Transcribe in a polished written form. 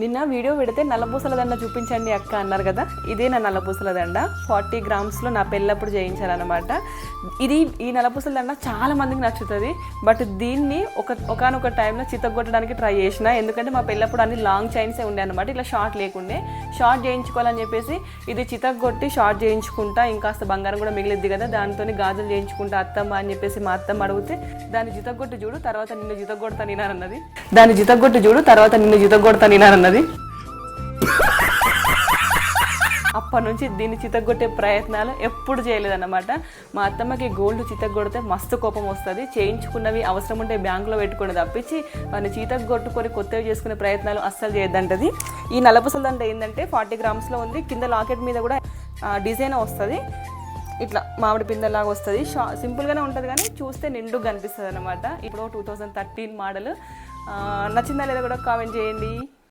నిన్న వీడియో పెడితే నల్లపూసల దండ చూపించండి అక్క అన్నారు కదా, ఇదే నా నల్లపూసల దండ 40 గ్రామ్స్లో నా పెళ్ళప్పుడు చేయించారనమాట. ఈ నల్లపూసల దండ చాలా మందికి నచ్చుతుంది. బట్ దీన్ని ఒకనొక టైంలో చితగొట్టడానికి ట్రై చేసిన, ఎందుకంటే మా పెళ్ళప్పుడు అన్ని లాంగ్ చైన్సే ఉండే అనమాట, ఇట్లా షార్ట్ లేకుండే. షార్ట్ చేయించుకోవాలని చెప్పేసి ఇది చితగొట్టి షార్ట్ చేయించుకుంటా, ఇంకాస్త బంగారం కూడా మిగిలిద్ది కదా, దాంతో గాజులు చేయించుకుంటా అత్తమ్మ అని చెప్పేసి మా అత్తమ్మ అడిగితే, దాన్ని చితగొట్టి చూడు తర్వాత నిన్ను చితగొడతా నేనన్నది. దాన్ని చితగొట్టి చూడు తర్వాత నిన్ను చితగొడతా నేనన్నది. అప్పటి నుంచి దీన్ని చితగొట్టే ప్రయత్నాలు ఎప్పుడు చేయలేదన్నమాట. మా అత్తమ్మకి గోల్డ్ చితగొడితే మస్తు కోపం వస్తుంది. చేయించుకున్నవి అవసరం ఉంటే బ్యాంకులో పెట్టుకుని తప్పించి వాడిని చితగొట్టుకొని కొత్తవి చేసుకునే ప్రయత్నాలు అస్సలు చేయొద్దంటది. ఈ నల్లపూసల దండ ఏంటంటే 40 గ్రామ్స్లో ఉంది. కింద లాకెట్ మీద కూడా డిజైన్ వస్తుంది, ఇట్లా మామిడి పిందెలాగా వస్తుంది. సింపుల్గానే ఉంటుంది కానీ చూస్తే నిండుగా కనిపిస్తుంది అనమాట. ఇప్పుడు 2013 మోడల్. నచ్చిందా లేదా కూడా కామెంట్ చేయండి.